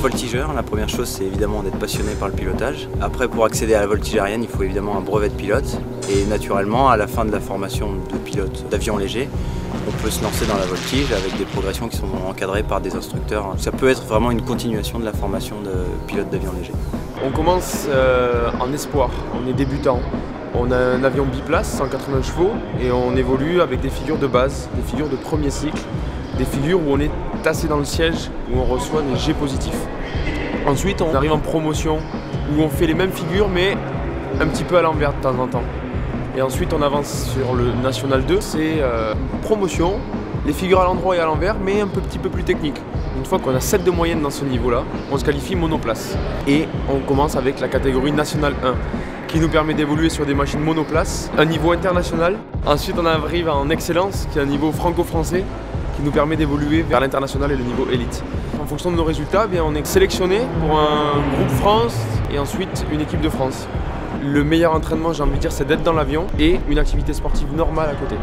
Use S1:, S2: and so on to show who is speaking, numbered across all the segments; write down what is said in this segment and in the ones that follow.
S1: voltigeur, la première chose c'est évidemment d'être passionné par le pilotage. Après, pour accéder à la voltige aérienne, il faut évidemment un brevet de pilote. Et naturellement, à la fin de la formation de pilote d'avion léger, on peut se lancer dans la voltige avec des progressions qui sont encadrées par des instructeurs. Ça peut être vraiment une continuation de la formation de pilote d'avion léger.
S2: On commence en espoir, on est débutant. On a un avion biplace, 180 chevaux, et on évolue avec des figures de base, des figures de premier cycle, des figures où on est tassé dans le siège, où on reçoit des jets positifs. Ensuite, on arrive en promotion, où on fait les mêmes figures, mais un petit peu à l'envers de temps en temps. Et ensuite, on avance sur le National 2, c'est promotion, les figures à l'endroit et à l'envers, mais un petit peu plus technique. Une fois qu'on a 7 de moyenne dans ce niveau-là, on se qualifie monoplace. Et on commence avec la catégorie National 1, qui nous permet d'évoluer sur des machines monoplace, un niveau international. Ensuite, on arrive en excellence, qui est un niveau franco-français, qui nous permet d'évoluer vers l'international et le niveau élite. En fonction de nos résultats, on est sélectionné pour un groupe France et ensuite une équipe de France. Le meilleur entraînement, j'ai envie de dire, c'est d'être dans l'avion et une activité sportive normale à côté.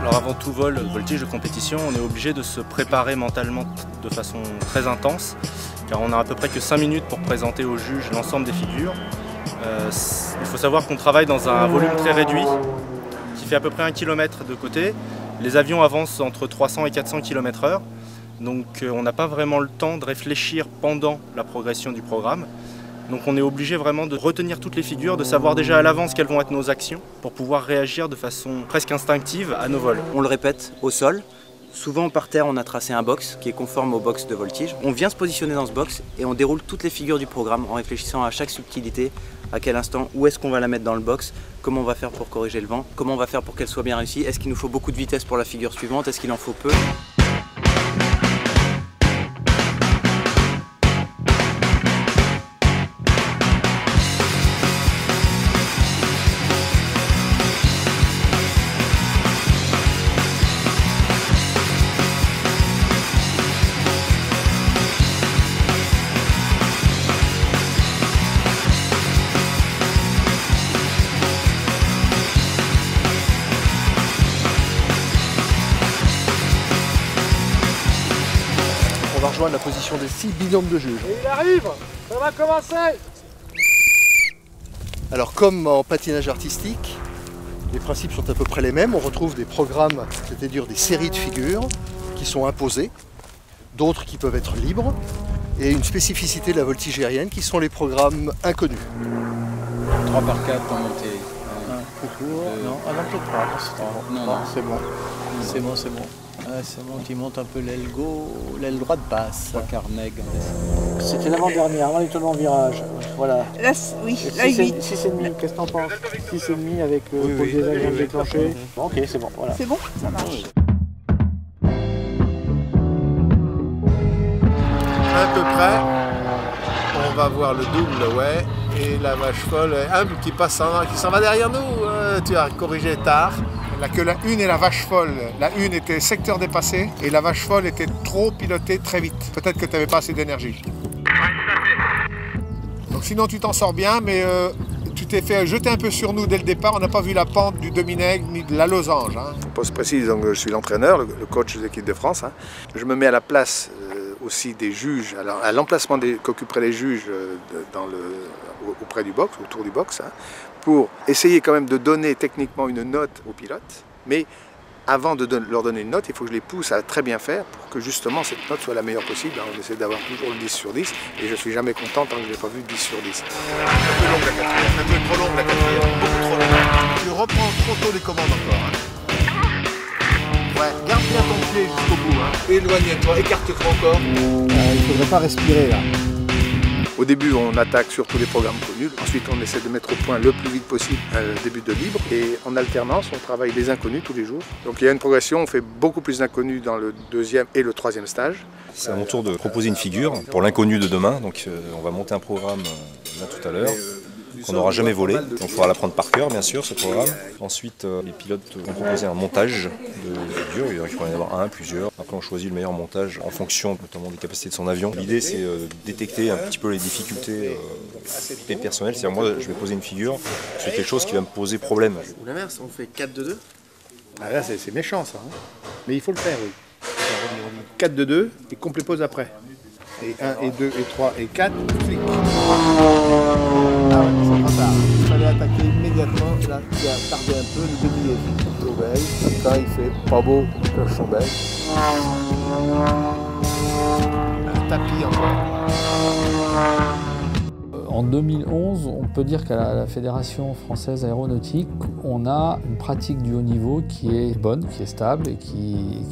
S3: Alors avant tout vol, voltige de compétition, on est obligé de se préparer mentalement de façon très intense, car on n'a à peu près que 5 minutes pour présenter au juge l'ensemble des figures. Il faut savoir qu'on travaille dans un volume très réduit, qui fait à peu près 1 km de côté. Les avions avancent entre 300 et 400 km/h, donc on n'a pas vraiment le temps de réfléchir pendant la progression du programme. Donc on est obligé vraiment de retenir toutes les figures, de savoir déjà à l'avance quelles vont être nos actions pour pouvoir réagir de façon presque instinctive à nos vols.
S1: On le répète au sol. Souvent par terre, on a tracé un box qui est conforme au box de voltige. On vient se positionner dans ce box et on déroule toutes les figures du programme en réfléchissant à chaque subtilité, à quel instant, où est-ce qu'on va la mettre dans le box, comment on va faire pour corriger le vent, comment on va faire pour qu'elle soit bien réussie, est-ce qu'il nous faut beaucoup de vitesse pour la figure suivante, est-ce qu'il en faut peu.
S4: On va rejoindre la position des 6 binômes de juges.
S5: Il arrive, ça va commencer.
S4: Alors comme en patinage artistique, les principes sont à peu près les mêmes. On retrouve des programmes, c'est-à-dire des séries de figures qui sont imposées, d'autres qui peuvent être libres, et une spécificité de la voltige aérienne qui sont les programmes inconnus.
S6: 3 par 4 en montée.
S5: Non, ah non, peut-être pas. Non, c'est bon. C'est bon, c'est bon. Ça monte, il monte un peu l'aile droite basse.
S6: 3 quarts neg.
S5: C'était l'avant-dernière, avant l'étonnement virage. Voilà.
S7: Là, oui, là, 8.
S5: 6,5, qu'est-ce que t'en penses? 6,5 avec le pose des avions déclenchés. Ok, c'est bon, voilà.
S7: C'est bon, ça marche.
S8: À peu près, on va voir le double, ouais, et la vache folle, qui s'en va derrière nous. Tu as corrigé tard. Que la 1 et la vache folle. La 1 était secteur dépassé et la vache folle était trop pilotée très vite. Peut-être que tu n'avais pas assez d'énergie. Donc sinon tu t'en sors bien, mais tu t'es fait jeter un peu sur nous dès le départ. On n'a pas vu la pente du demi-nègre ni de la losange. Pour poste précis, donc je suis l'entraîneur, le coach de l'équipe de France. Je me mets à la place aussi des juges, à l'emplacement qu'occuperaient les juges auprès du box, autour du box, pour essayer quand même de donner techniquement une note aux pilotes, mais avant de leur donner une note, il faut que je les pousse à très bien faire pour que justement cette note soit la meilleure possible. On essaie d'avoir toujours le 10 sur 10 et je ne suis jamais content tant que je n'ai pas vu 10 sur 10. Un peu longue la quatrième, un peu trop longue la quatrième, beaucoup trop longue. Tu reprends trop tôt les commandes encore. Ouais, garde bien ton pied jusqu'au bout. Éloigne-toi, écarte-toi encore.
S4: Il ne faudrait pas respirer là.
S8: Au début, on attaque surtout les programmes connus. Ensuite, on essaie de mettre au point le plus vite possible un début de libre. Et en alternance, on travaille les inconnus tous les jours. Donc il y a une progression, on fait beaucoup plus d'inconnus dans le 2e et le 3e stage.
S9: C'est à mon tour de proposer une figure pour l'inconnu de demain. Donc on va monter un programme là tout à l'heure. qu'on n'aura jamais volé. Donc il faudra l'apprendre par cœur, bien sûr, ce programme. Ensuite, les pilotes vont proposer un montage de figures. Il pourrait y en avoir un, plusieurs. Après, on choisit le meilleur montage en fonction notamment des capacités de son avion. L'idée, c'est de détecter un petit peu les difficultés personnelles. C'est-à-dire, moi, je vais poser une figure sur quelque chose qui va me poser problème.
S10: Ou l'inverse, on fait 4-2-2.
S8: Ah là, c'est méchant ça. Hein. Mais il faut le faire, oui. Alors, on dit 4 de 2 et complet pause après. Et 1, et 2, et 3, et 4, flic. Ah ouais, c'est trop tard. Il fallait attaquer immédiatement. Là, il a tardé un peu, le demi est vite. Obéi. Quand il fait pas beau, cloche son bec. Un tapis encore.
S10: En 2011, on peut dire qu'à la Fédération française aéronautique, on a une pratique du haut niveau qui est bonne, qui est stable et qui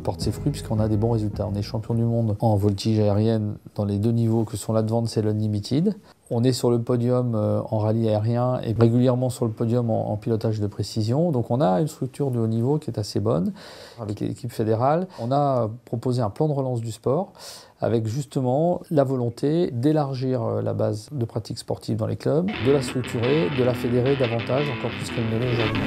S10: porte ses fruits puisqu'on a des bons résultats. On est champion du monde en voltige aérienne dans les 2 niveaux que sont l'Advanced et l'Unlimited. On est sur le podium en rallye aérien et régulièrement sur le podium en pilotage de précision. Donc on a une structure de haut niveau qui est assez bonne avec l'équipe fédérale. On a proposé un plan de relance du sport avec justement la volonté d'élargir la base de pratique sportive dans les clubs, de la structurer, de la fédérer davantage, encore plus qu'elle ne l'est aujourd'hui.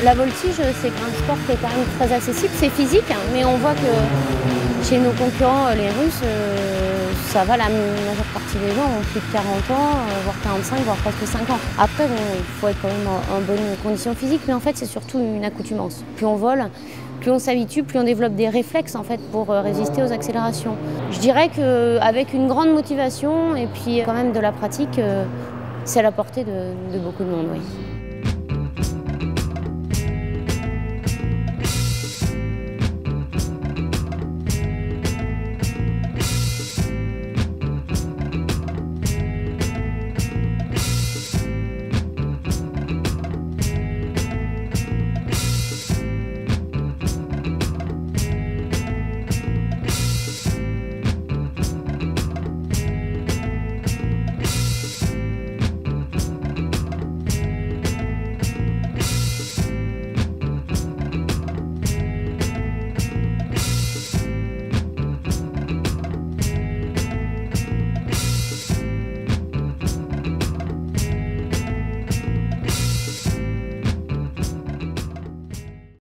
S11: La voltige, c'est un sport qui est quand même très accessible, c'est physique, mais on voit que chez nos concurrents, les Russes, ça va, la majeure partie des gens ont plus de 40 ans, voire 45, voire presque 50. Après, bon, il faut être quand même en bonne condition physique, mais en fait, c'est surtout une accoutumance. Plus on vole, plus on s'habitue, plus on développe des réflexes en fait, pour résister aux accélérations. Je dirais qu'avec une grande motivation et puis quand même de la pratique, c'est à la portée de beaucoup de monde, oui.